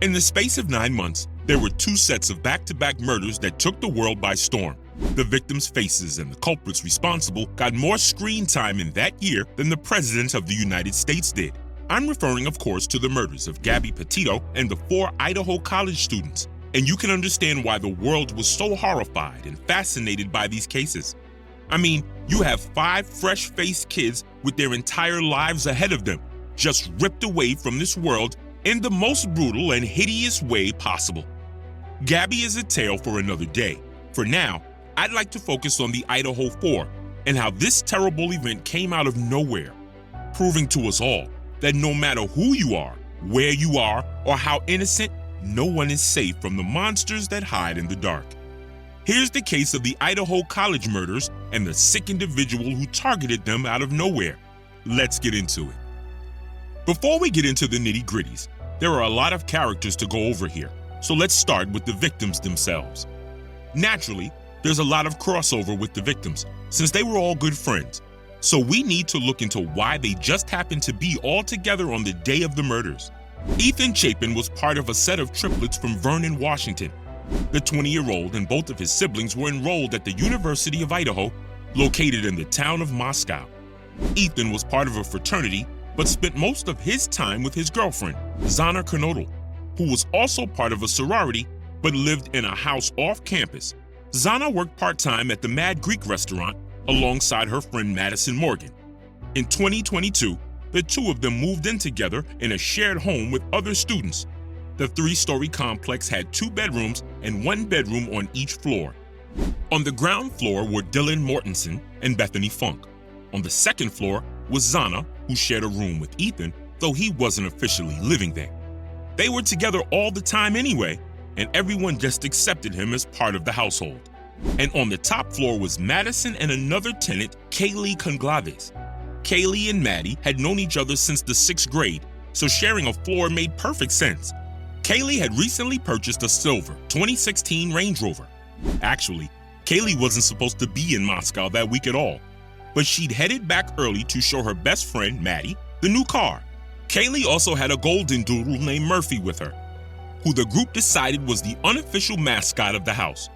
In the space of 9 months, there were 2 sets of back-to-back murders that took the world by storm. The victims' faces and the culprits responsible got more screen time in that year than the President of the United States did. I'm referring, of course, to the murders of Gabby Petito and the 4 Idaho college students. And you can understand why the world was so horrified and fascinated by these cases. I mean, you have 5 fresh-faced kids with their entire lives ahead of them, just ripped away from this world in the most brutal and hideous way possible. Gabby is a tale for another day. For now, I'd like to focus on the Idaho 4 and how this terrible event came out of nowhere, proving to us all that no matter who you are, where you are, or how innocent, no one is safe from the monsters that hide in the dark. Here's the case of the Idaho college murders and the sick individual who targeted them out of nowhere. Let's get into it. Before we get into the nitty-gritties, there are a lot of characters to go over here, so let's start with the victims themselves. Naturally, there's a lot of crossover with the victims, since they were all good friends. So we need to look into why they just happened to be all together on the day of the murders. Ethan Chapin was part of a set of triplets from Vernon, Washington. The 20-year-old and both of his siblings were enrolled at the University of Idaho, located in the town of Moscow. Ethan was part of a fraternity, but spent most of his time with his girlfriend, Xana, who was also part of a sorority, but lived in a house off campus. Xana worked part-time at the Mad Greek restaurant alongside her friend Madison Morgan. In 2022, the 2 of them moved in together in a shared home with other students. The 3-story complex had 2 bedrooms and 1 bedroom on each floor. On the ground floor were Dylan Mortensen and Bethany Funk. On the second floor was Xana, who shared a room with Ethan, though he wasn't officially living there. They were together all the time anyway, and everyone just accepted him as part of the household. And on the top floor was Madison and another tenant, Kaylee Conglaves. Kaylee and Maddie had known each other since the 6th grade, so sharing a floor made perfect sense. Kaylee had recently purchased a silver 2016 Range Rover. Actually, Kaylee wasn't supposed to be in Moscow that week at all, but she'd headed back early to show her best friend, Maddie, the new car. Kaylee also had a golden doodle named Murphy with her, who the group decided was the unofficial mascot of the house.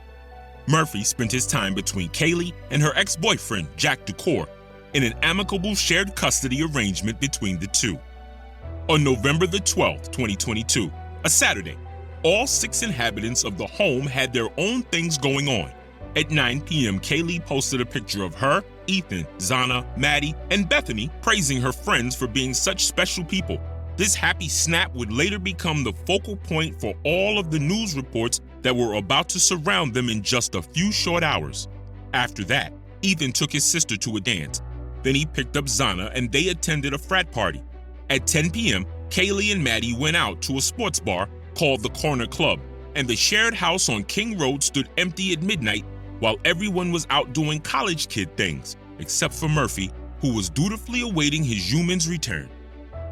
Murphy spent his time between Kaylee and her ex-boyfriend, Jack Ducour, in an amicable shared custody arrangement between the 2. On November the 12th, 2022, a Saturday, all 6 inhabitants of the home had their own things going on. At 9 p.m., Kaylee posted a picture of her, Ethan, Xana, Maddie, and Bethany praising her friends for being such special people. This happy snap would later become the focal point for all of the news reports that were about to surround them in just a few short hours. After that, Ethan took his sister to a dance. Then he picked up Xana and they attended a frat party. At 10 p.m., Kaylee and Maddie went out to a sports bar called the Corner Club, and the shared house on King Road stood empty at midnight while everyone was out doing college kid things, except for Murphy, who was dutifully awaiting his human's return.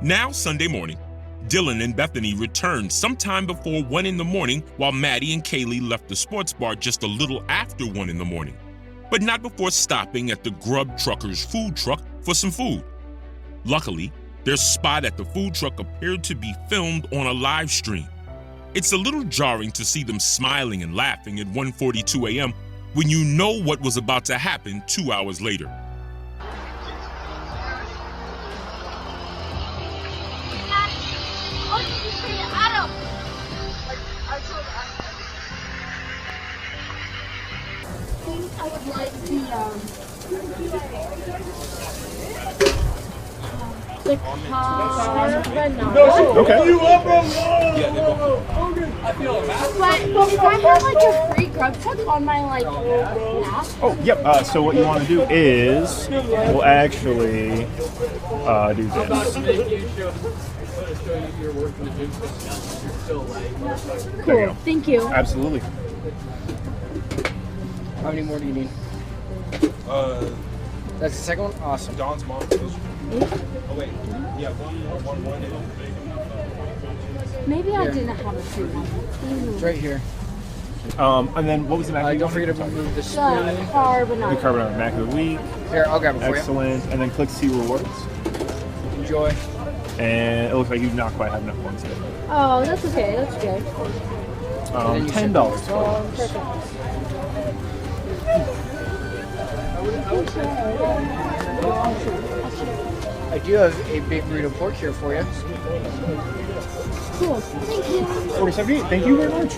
Now, Sunday morning, Dylan and Bethany returned sometime before 1 in the morning, while Maddie and Kaylee left the sports bar just a little after 1 in the morning, but not before stopping at the Grub Trucker's food truck for some food. Luckily, their spot at the food truck appeared to be filmed on a live stream. It's a little jarring to see them smiling and laughing at 1:42 a.m. when you know what was about to happen 2 hours later. I would like the carbonara. Okay. But if I have like a free grub truck on my app. Oh, yep. So what you want to do is we'll actually do this. Cool. Thank you. Absolutely. How many more do you need? That's the second one? Awesome. Dawn's mom. Oh wait, yeah, one. Maybe I didn't have a free one. It's right here. And then what was the mac? Don't forget to move the The spoon. carbonara. The carbonara mac of the week. Here, I'll grab it for you. Excellent. And then click see rewards. Enjoy. And it looks like you do not quite have enough points yet. Oh, that's okay. That's good. $10. I do have a big burrito pork here for you. Cool. Thank you. $47. Thank you very much.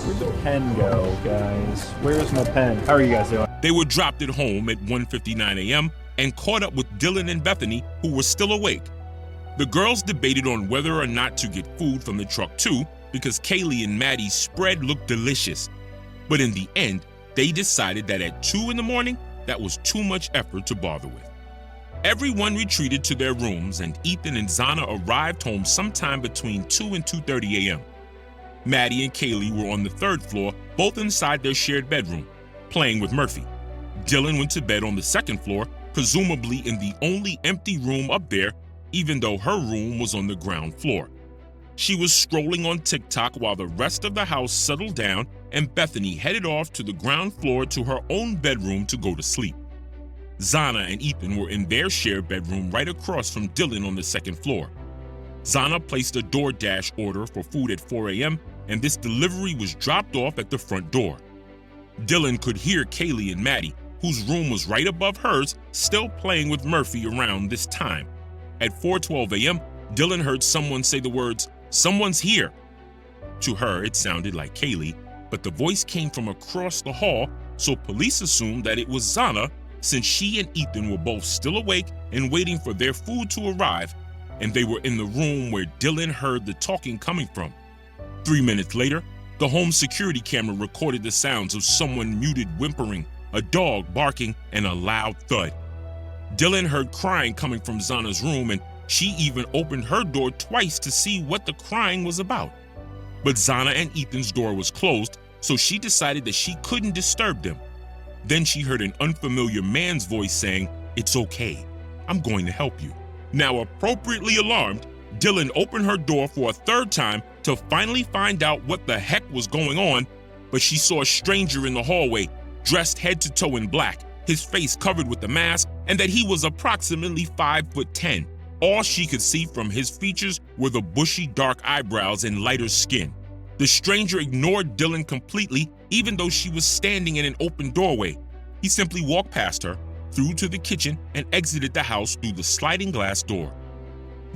Where'd the pen go, guys? Where's my pen? How are you guys doing? They were dropped at home at 1:59 a.m. and caught up with Dylan and Bethany, who were still awake. The girls debated on whether or not to get food from the truck too, because Kaylee and Maddie's spread looked delicious. But in the end, they decided that at 2 in the morning, that was too much effort to bother with. Everyone retreated to their rooms, and Ethan and Xana arrived home sometime between 2 and 2:30 a.m. Maddie and Kaylee were on the 3rd floor, both inside their shared bedroom, playing with Murphy. Dylan went to bed on the 2nd floor, presumably in the only empty room up there, even though her room was on the ground floor. She was scrolling on TikTok while the rest of the house settled down, and Bethany headed off to the ground floor to her own bedroom to go to sleep. Xana and Ethan were in their shared bedroom right across from Dylan on the 2nd floor. Xana placed a DoorDash order for food at 4 a.m., and this delivery was dropped off at the front door. Dylan could hear Kaylee and Maddie, whose room was right above hers, still playing with Murphy around this time. At 4:12 a.m., Dylan heard someone say the words, "Someone's here." To her, it sounded like Kaylee, but the voice came from across the hall, so police assumed that it was Xana, since she and Ethan were both still awake and waiting for their food to arrive, and they were in the room where Dylan heard the talking coming from. 3 minutes later, the home security camera recorded the sounds of someone muted whimpering, a dog barking, and a loud thud. Dylan heard crying coming from Xana's room, and she even opened her door twice to see what the crying was about. But Xana and Ethan's door was closed, so she decided that she couldn't disturb them. Then she heard an unfamiliar man's voice saying, "It's okay, I'm going to help you." Now, appropriately alarmed, Dylan opened her door for a 3rd time to finally find out what the heck was going on, but she saw a stranger in the hallway, dressed head to toe in black, his face covered with a mask, and that he was approximately 5'10". All she could see from his features were the bushy dark eyebrows and lighter skin. The stranger ignored Dylan completely, even though she was standing in an open doorway. He simply walked past her, through to the kitchen, and exited the house through the sliding glass door.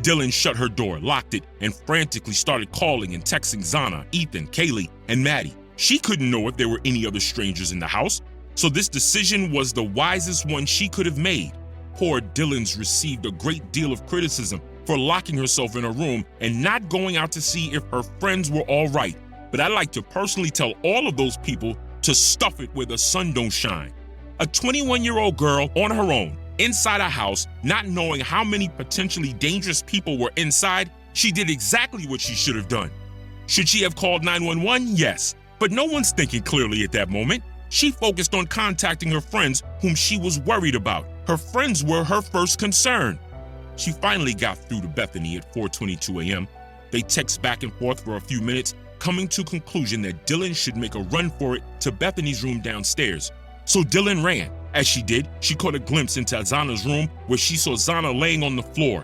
Dylan shut her door, locked it, and frantically started calling and texting Xana, Ethan, Kaylee, and Maddie. She couldn't know if there were any other strangers in the house, so this decision was the wisest one she could have made. Poor Dylan's received a great deal of criticism for locking herself in a room and not going out to see if her friends were all right. But I'd like to personally tell all of those people to stuff it where the sun don't shine. A 21-year-old girl on her own, inside a house, not knowing how many potentially dangerous people were inside, she did exactly what she should have done. Should she have called 911? Yes. But no one's thinking clearly at that moment. She focused on contacting her friends whom she was worried about. Her friends were her first concern. She finally got through to Bethany at 4:22 a.m. They text back and forth for a few minutes, coming to conclusion that Dylan should make a run for it to Bethany's room downstairs. So Dylan ran. As she did, she caught a glimpse into Xana's room where she saw Xana laying on the floor.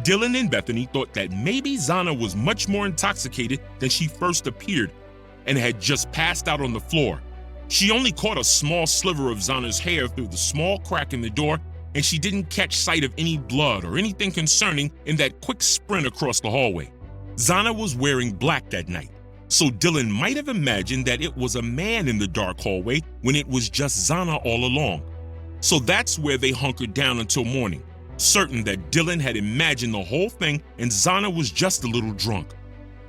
Dylan and Bethany thought that maybe Xana was much more intoxicated than she first appeared and had just passed out on the floor. She only caught a small sliver of Xana's hair through the small crack in the door, and she didn't catch sight of any blood or anything concerning in that quick sprint across the hallway. Xana was wearing black that night, so Dylan might have imagined that it was a man in the dark hallway when it was just Xana all along. So that's where they hunkered down until morning, certain that Dylan had imagined the whole thing and Xana was just a little drunk.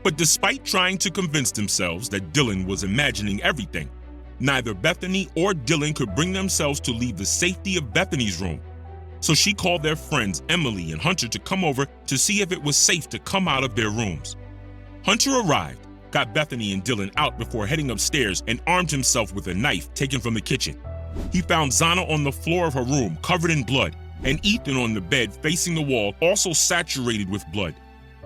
But despite trying to convince themselves that Dylan was imagining everything, neither Bethany or Dylan could bring themselves to leave the safety of Bethany's room. So she called their friends Emily and Hunter to come over to see if it was safe to come out of their rooms. Hunter arrived, got Bethany and Dylan out before heading upstairs, and armed himself with a knife taken from the kitchen. He found Xana on the floor of her room, covered in blood, and Ethan on the bed facing the wall, also saturated with blood.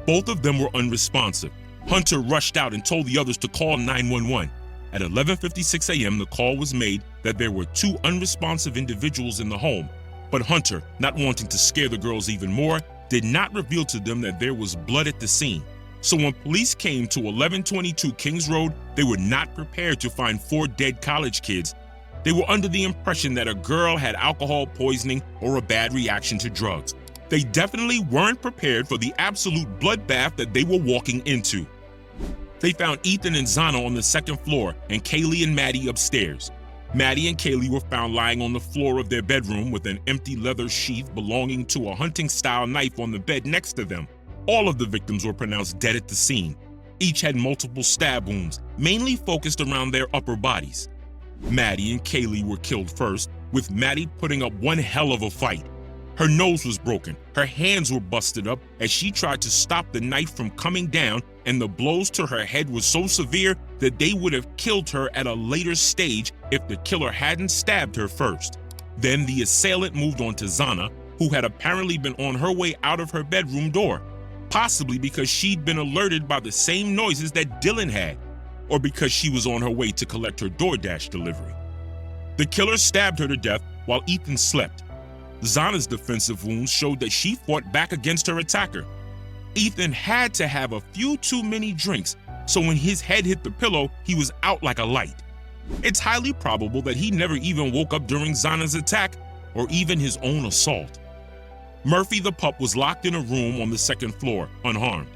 Both of them were unresponsive. Hunter rushed out and told the others to call 911. At 11:56 a.m., the call was made that there were 2 unresponsive individuals in the home, but Hunter, not wanting to scare the girls even more, did not reveal to them that there was blood at the scene. So when police came to 1122 Kings Road, they were not prepared to find 4 dead college kids. They were under the impression that a girl had alcohol poisoning or a bad reaction to drugs. They definitely weren't prepared for the absolute bloodbath that they were walking into. They found Ethan and Xana on the 2nd floor and Kaylee and Maddie upstairs. Maddie and Kaylee were found lying on the floor of their bedroom with an empty leather sheath belonging to a hunting-style knife on the bed next to them. All of the victims were pronounced dead at the scene. Each had multiple stab wounds, mainly focused around their upper bodies. Maddie and Kaylee were killed first, with Maddie putting up one hell of a fight. Her nose was broken, her hands were busted up as she tried to stop the knife from coming down, and the blows to her head were so severe that they would have killed her at a later stage if the killer hadn't stabbed her first. Then the assailant moved on to Xana, who had apparently been on her way out of her bedroom door, possibly because she'd been alerted by the same noises that Dylan had, or because she was on her way to collect her DoorDash delivery. The killer stabbed her to death while Ethan slept. Xana's defensive wounds showed that she fought back against her attacker. Ethan had to have a few too many drinks, so when his head hit the pillow, he was out like a light. It's highly probable that he never even woke up during Xana's attack or even his own assault. Murphy the pup was locked in a room on the 2nd floor, unharmed.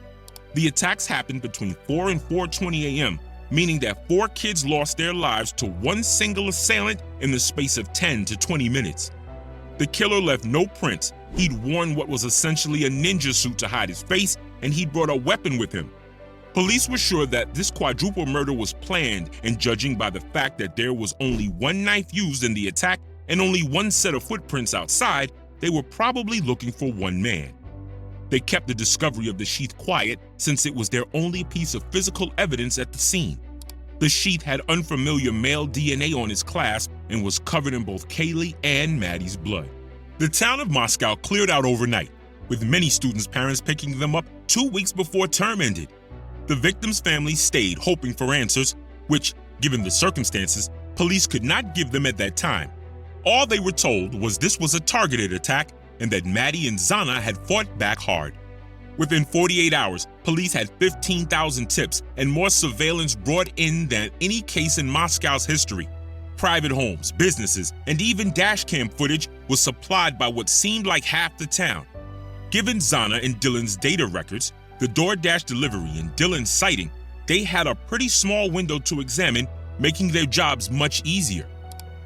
The attacks happened between 4 and 4:20 a.m., meaning that 4 kids lost their lives to one single assailant in the space of 10 to 20 minutes. The killer left no prints. He'd worn what was essentially a ninja suit to hide his face, and he'd brought a weapon with him. Police were sure that this quadruple murder was planned, and judging by the fact that there was only one knife used in the attack and only one set of footprints outside, they were probably looking for one man. They kept the discovery of the sheath quiet since it was their only piece of physical evidence at the scene. The sheath had unfamiliar male DNA on its clasp and was covered in both Kaylee and Maddie's blood. The town of Moscow cleared out overnight, with many students' parents picking them up 2 weeks before term ended. The victims' families stayed hoping for answers, which, given the circumstances, police could not give them at that time. All they were told was this was a targeted attack and that Maddie and Xana had fought back hard. Within 48 hours, police had 15,000 tips and more surveillance brought in than any case in Moscow's history. Private homes, businesses, and even dashcam footage was supplied by what seemed like half the town. Given Xana and Dylan's data records, the DoorDash delivery and Dylan's sighting, they had a pretty small window to examine, making their jobs much easier.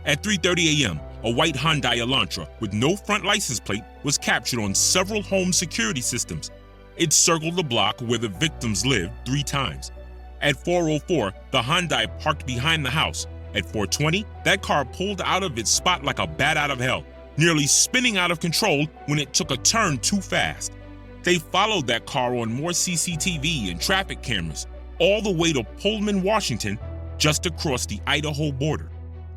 At 3:30 a.m., a white Hyundai Elantra with no front license plate was captured on several home security systems. It circled the block where the victims lived 3 times. At 4:04, the Hyundai parked behind the house. At 4:20, that car pulled out of its spot like a bat out of hell, nearly spinning out of control when it took a turn too fast. They followed that car on more CCTV and traffic cameras, all the way to Pullman, Washington, just across the Idaho border.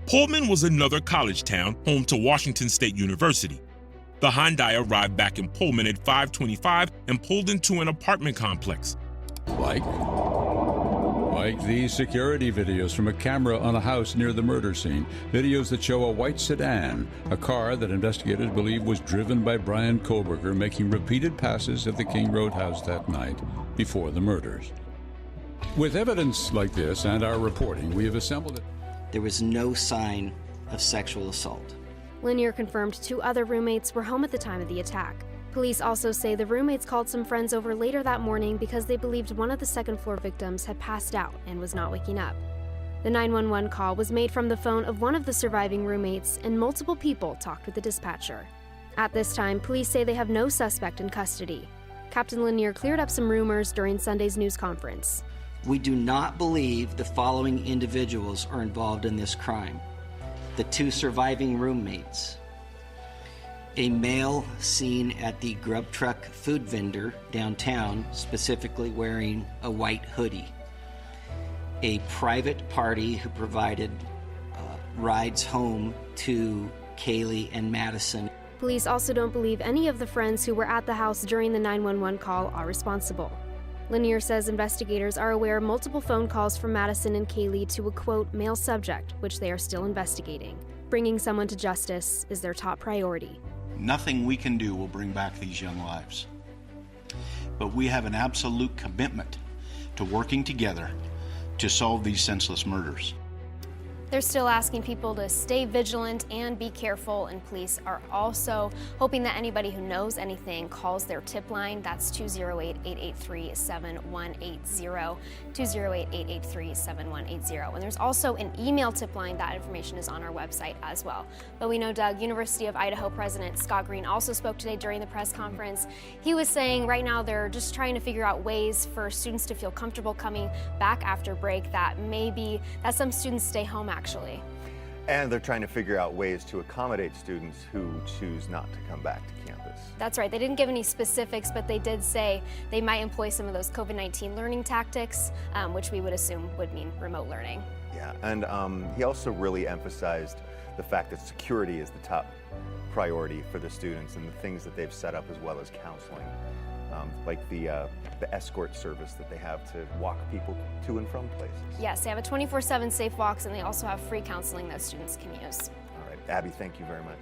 Pullman was another college town home to Washington State University. The Hyundai arrived back in Pullman at 5:25 and pulled into an apartment complex. Like these security videos from a camera on a house near the murder scene. Videos that show a white sedan, a car that investigators believe was driven by Bryan Kohberger, making repeated passes at the King Road house that night before the murders. With evidence like this and our reporting, we have assembled it. There was no sign of sexual assault. Lanier confirmed 2 other roommates were home at the time of the attack. Police also say the roommates called some friends over later that morning because they believed one of the 2nd floor victims had passed out and was not waking up. The 911 call was made from the phone of one of the surviving roommates, and multiple people talked with the dispatcher. At this time, police say they have no suspect in custody. Captain Lanier cleared up some rumors during Sunday's news conference. We do not believe the following individuals are involved in this crime. The 2 surviving roommates. A male seen at the grub truck food vendor downtown, specifically wearing a white hoodie. A private party who provided rides home to Kaylee and Madison. Police also don't believe any of the friends who were at the house during the 911 call are responsible. Lanier says investigators are aware of multiple phone calls from Madison and Kaylee to a, quote, male subject, which they are still investigating. Bringing someone to justice is their top priority. Nothing we can do will bring back these young lives. but we have an absolute commitment to working together to solve these senseless murders. They're still asking people to stay vigilant and be careful, and police are also hoping that anybody who knows anything calls their tip line. That's 208-883-7180, 208-883-7180. And there's also an email tip line. That information is on our website as well. But we know, Doug, University of Idaho President Scott Green also spoke today during the press conference. He was saying right now they're just trying to figure out ways for students to feel comfortable coming back after break, that some students stay home actually. And they're trying to figure out ways to accommodate students who choose not to come back to campus. That's right. They didn't give any specifics, but they did say they might employ some of those COVID-19 learning tactics, which we would assume would mean remote learning. Yeah, and he also really emphasized the fact that security is the top priority for the students and the things that they've set up, as well as counseling, like the escort service that they have to walk people to and from places. Yes, they have a 24/7 Safe Walks, and they also have free counseling that students can use. All right, Abby, thank you very much.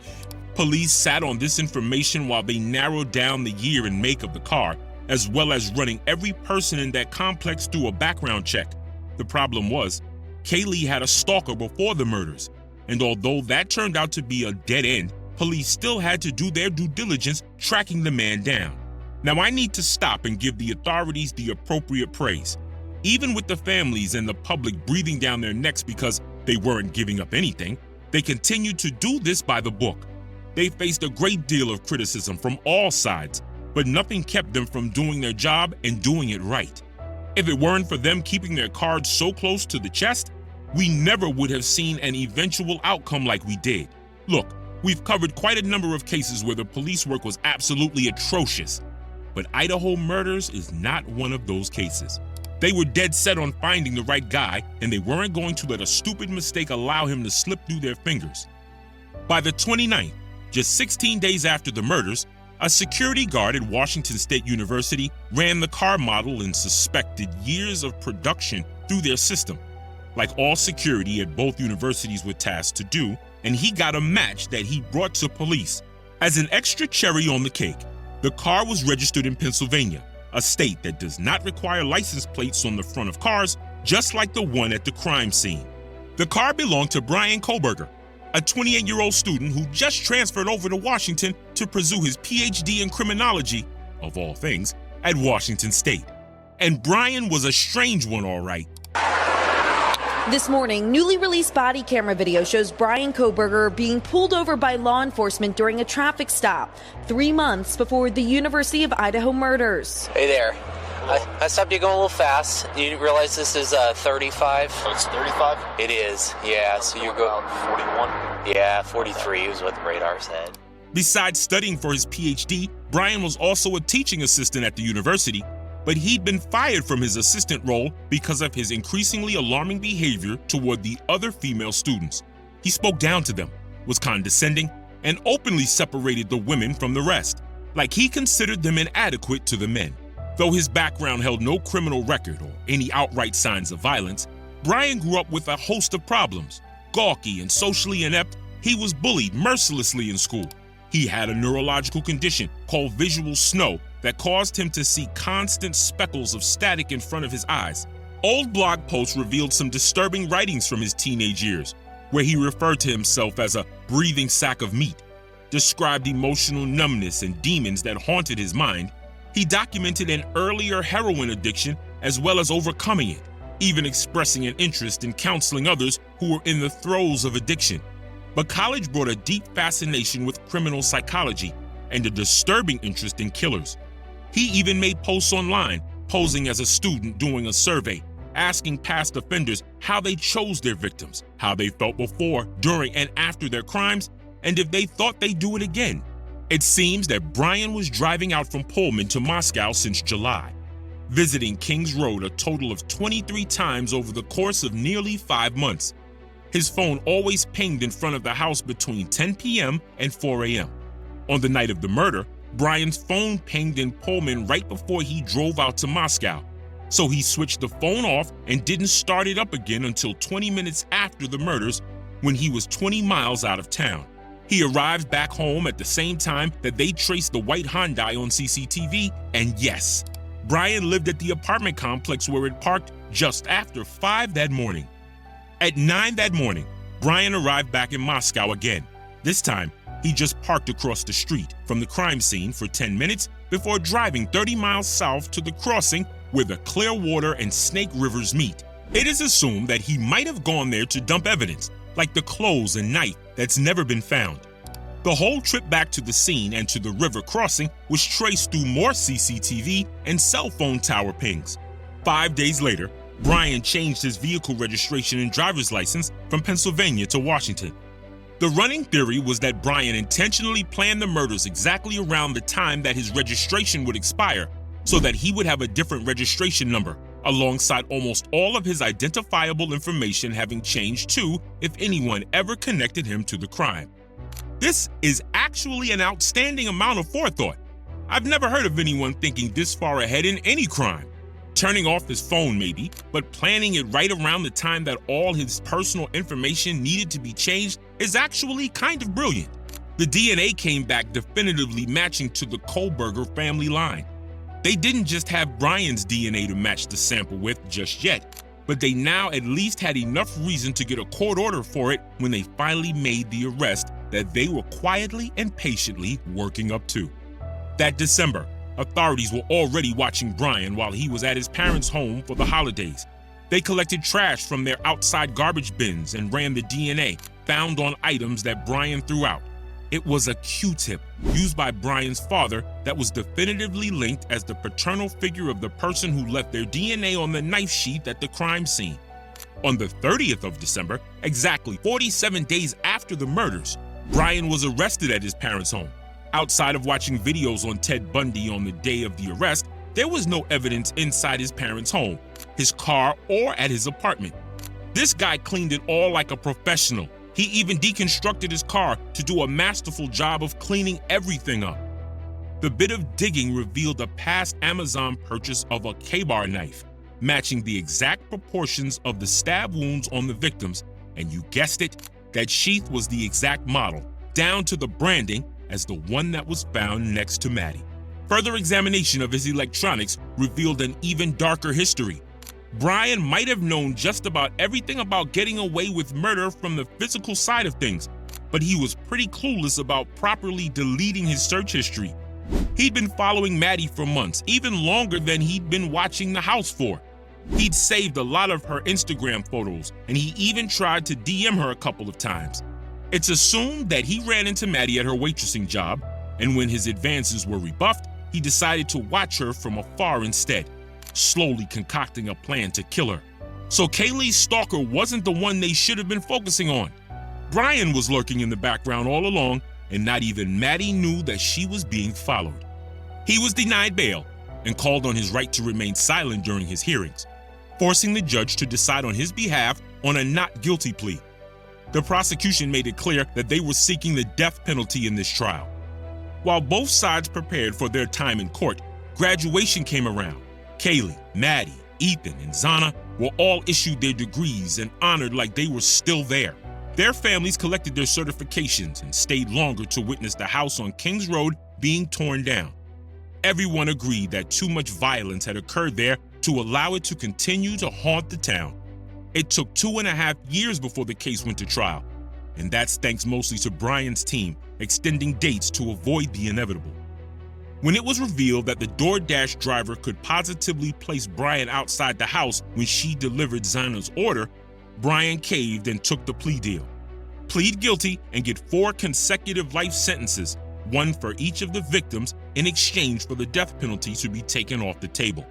Police sat on this information while they narrowed down the year and make of the car, as well as running every person in that complex through a background check. The problem was, Kaylee had a stalker before the murders, and although that turned out to be a dead end, police still had to do their due diligence tracking the man down. Now, I need to stop and give the authorities the appropriate praise. Even with the families and the public breathing down their necks because they weren't giving up anything, they continued to do this by the book. They faced a great deal of criticism from all sides, but nothing kept them from doing their job and doing it right. If it weren't for them keeping their cards so close to the chest, we never would have seen an eventual outcome like we did. Look, we've covered quite a number of cases where the police work was absolutely atrocious. But Idaho murders is not one of those cases. They were dead set on finding the right guy, and they weren't going to let a stupid mistake allow him to slip through their fingers. By the 29th, just 16 days after the murders, a security guard at Washington State University ran the car model and suspected years of production through their system. Like all security at both universities were tasked to do, and he got a match that he brought to police. As an extra cherry on the cake, the car was registered in Pennsylvania, a state that does not require license plates on the front of cars, just like the one at the crime scene. The car belonged to Bryan Kohberger, a 28-year-old student who just transferred over to Washington to pursue his PhD in criminology, of all things, at Washington State. And Bryan was a strange one, all right. This morning, newly released body camera video shows Bryan Kohberger being pulled over by law enforcement during a traffic stop 3 months before the University of Idaho murders. Hey there. I stopped you going a little fast. You didn't realize this is 35? Oh, it's 35? It is, yeah. So you're going 41? Yeah, 43 is what the radar said. Besides studying for his PhD, Bryan was also a teaching assistant at the university, but he'd been fired from his assistant role because of his increasingly alarming behavior toward the other female students. He spoke down to them, was condescending, and openly separated the women from the rest, like he considered them inadequate to the men. Though his background held no criminal record or any outright signs of violence, Bryan grew up with a host of problems. Gawky and socially inept, he was bullied mercilessly in school. He had a neurological condition called visual snow that caused him to see constant speckles of static in front of his eyes. Old blog posts revealed some disturbing writings from his teenage years, where he referred to himself as a breathing sack of meat, described emotional numbness and demons that haunted his mind. He documented an earlier heroin addiction as well as overcoming it, even expressing an interest in counseling others who were in the throes of addiction. But college brought a deep fascination with criminal psychology and a disturbing interest in killers. He even made posts online, posing as a student doing a survey, asking past offenders how they chose their victims, how they felt before, during, and after their crimes, and if they thought they'd do it again. It seems that Bryan was driving out from Pullman to Moscow since July, visiting Kings Road a total of 23 times over the course of nearly 5 months. His phone always pinged in front of the house between 10 p.m. and 4 a.m. On the night of the murder, Bryan's phone pinged in Pullman right before he drove out to Moscow, so he switched the phone off and didn't start it up again until 20 minutes after the murders, when he was 20 miles out of town. He arrived back home at the same time that they traced the white Hyundai on CCTV, and yes, Bryan lived at the apartment complex where it parked just after 5 that morning. At 9 that morning, Bryan arrived back in Moscow again. This time, he just parked across the street from the crime scene for 10 minutes before driving 30 miles south to the crossing where the Clearwater and Snake Rivers meet. It is assumed that he might have gone there to dump evidence, like the clothes and knife that's never been found. The whole trip back to the scene and to the river crossing was traced through more CCTV and cell phone tower pings. 5 days later, Bryan changed his vehicle registration and driver's license from Pennsylvania to Washington. The running theory was that Bryan intentionally planned the murders exactly around the time that his registration would expire so that he would have a different registration number, alongside almost all of his identifiable information having changed too if anyone ever connected him to the crime. This is actually an outstanding amount of forethought. I've never heard of anyone thinking this far ahead in any crime. Turning off his phone maybe, but planning it right around the time that all his personal information needed to be changed is actually kind of brilliant. The DNA came back definitively matching to the Kohberger family line. They didn't just have Bryan's DNA to match the sample with just yet, but they now at least had enough reason to get a court order for it when they finally made the arrest that they were quietly and patiently working up to. That December, authorities were already watching Bryan while he was at his parents' home for the holidays. They collected trash from their outside garbage bins and ran the DNA found on items that Bryan threw out. It was a Q-tip used by Bryan's father that was definitively linked as the paternal figure of the person who left their DNA on the knife sheath at the crime scene. On the 30th of December, exactly 47 days after the murders, Bryan was arrested at his parents' home. Outside of watching videos on Ted Bundy on the day of the arrest, there was no evidence inside his parents' home, his car, or at his apartment. This guy cleaned it all like a professional. He even deconstructed his car to do a masterful job of cleaning everything up. The bit of digging revealed a past Amazon purchase of a K-bar knife, matching the exact proportions of the stab wounds on the victims, and you guessed it, that sheath was the exact model, down to the branding as the one that was found next to Maddie. Further examination of his electronics revealed an even darker history. Bryan might have known just about everything about getting away with murder from the physical side of things, but he was pretty clueless about properly deleting his search history. He'd been following Maddie for months, even longer than he'd been watching the house for. He'd saved a lot of her Instagram photos, and he even tried to DM her a couple of times. It's assumed that he ran into Maddie at her waitressing job, and when his advances were rebuffed, he decided to watch her from afar instead, slowly concocting a plan to kill her. So Kaylee's stalker wasn't the one they should have been focusing on. Bryan was lurking in the background all along, and not even Maddie knew that she was being followed. He was denied bail and called on his right to remain silent during his hearings, forcing the judge to decide on his behalf on a not guilty plea. The prosecution made it clear that they were seeking the death penalty in this trial. While both sides prepared for their time in court, graduation came around. Kaylee, Maddie, Ethan, and Xana were all issued their degrees and honored like they were still there. Their families collected their certifications and stayed longer to witness the house on Kings Road being torn down. Everyone agreed that too much violence had occurred there to allow it to continue to haunt the town. It took 2.5 years before the case went to trial, and that's thanks mostly to Bryan's team extending dates to avoid the inevitable. When it was revealed that the DoorDash driver could positively place Bryan outside the house when she delivered Xana's order, Bryan caved and took the plea deal. Plead guilty and get 4 consecutive life sentences, one for each of the victims, in exchange for the death penalty to be taken off the table.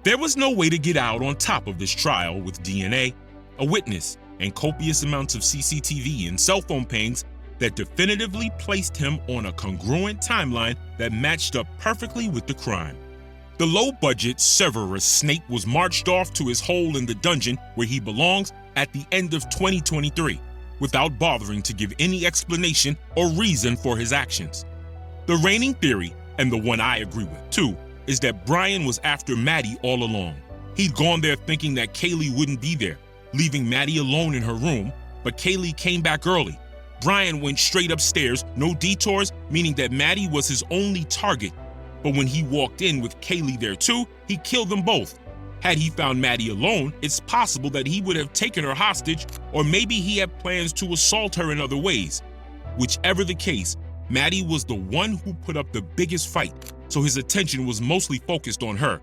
There was no way to get out on top of this trial with DNA, a witness, and copious amounts of CCTV and cell phone pings that definitively placed him on a congruent timeline that matched up perfectly with the crime. The low-budget Severus Snape was marched off to his hole in the dungeon where he belongs at the end of 2023, without bothering to give any explanation or reason for his actions. The reigning theory, and the one I agree with too, is that Bryan was after Maddie all along. He'd gone there thinking that Kaylee wouldn't be there, leaving Maddie alone in her room, but Kaylee came back early. Bryan went straight upstairs, no detours, meaning that Maddie was his only target. But when he walked in with Kaylee there too, he killed them both. Had he found Maddie alone, it's possible that he would have taken her hostage, or maybe he had plans to assault her in other ways. Whichever the case, Maddie was the one who put up the biggest fight, so his attention was mostly focused on her.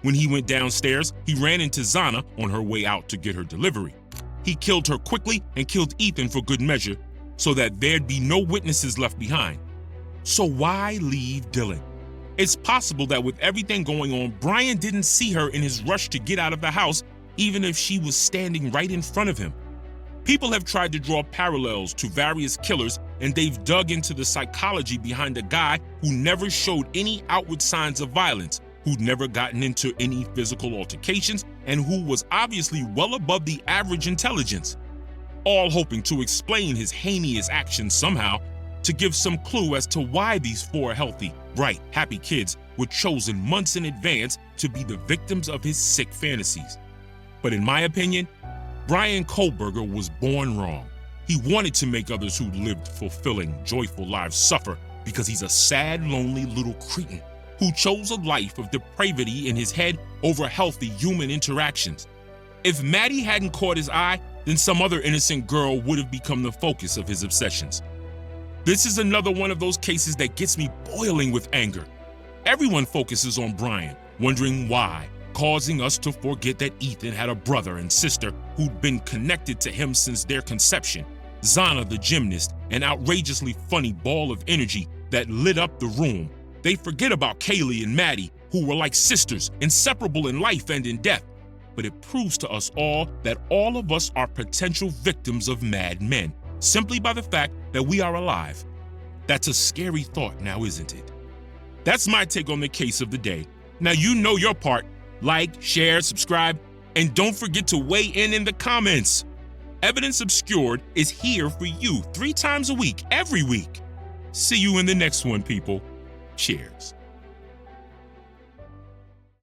When he went downstairs, he ran into Xana on her way out to get her delivery. He killed her quickly and killed Ethan for good measure, so that there'd be no witnesses left behind. So why leave Dylan? It's possible that with everything going on, Bryan didn't see her in his rush to get out of the house, even if she was standing right in front of him. People have tried to draw parallels to various killers, and they've dug into the psychology behind a guy who never showed any outward signs of violence, who'd never gotten into any physical altercations, and who was obviously well above the average intelligence. All hoping to explain his heinous actions somehow, to give some clue as to why these four healthy, bright, happy kids were chosen months in advance to be the victims of his sick fantasies. But in my opinion, Bryan Kohberger was born wrong. He wanted to make others who lived fulfilling, joyful lives suffer because he's a sad, lonely little cretin who chose a life of depravity in his head over healthy human interactions. If Maddie hadn't caught his eye, then some other innocent girl would have become the focus of his obsessions. This is another one of those cases that gets me boiling with anger. Everyone focuses on Bryan, wondering why, causing us to forget that Ethan had a brother and sister who'd been connected to him since their conception. Xana, the gymnast, an outrageously funny ball of energy that lit up the room. They forget about Kaylee and Maddie, who were like sisters, inseparable in life and in death. But it proves to us all that all of us are potential victims of mad men, simply by the fact that we are alive. That's a scary thought now, isn't it? That's my take on the case of the day. Now you know your part. Like, share, subscribe, and don't forget to weigh in the comments. Evidence Obscured is here for you 3 times a week, every week. See you in the next one, people. Cheers.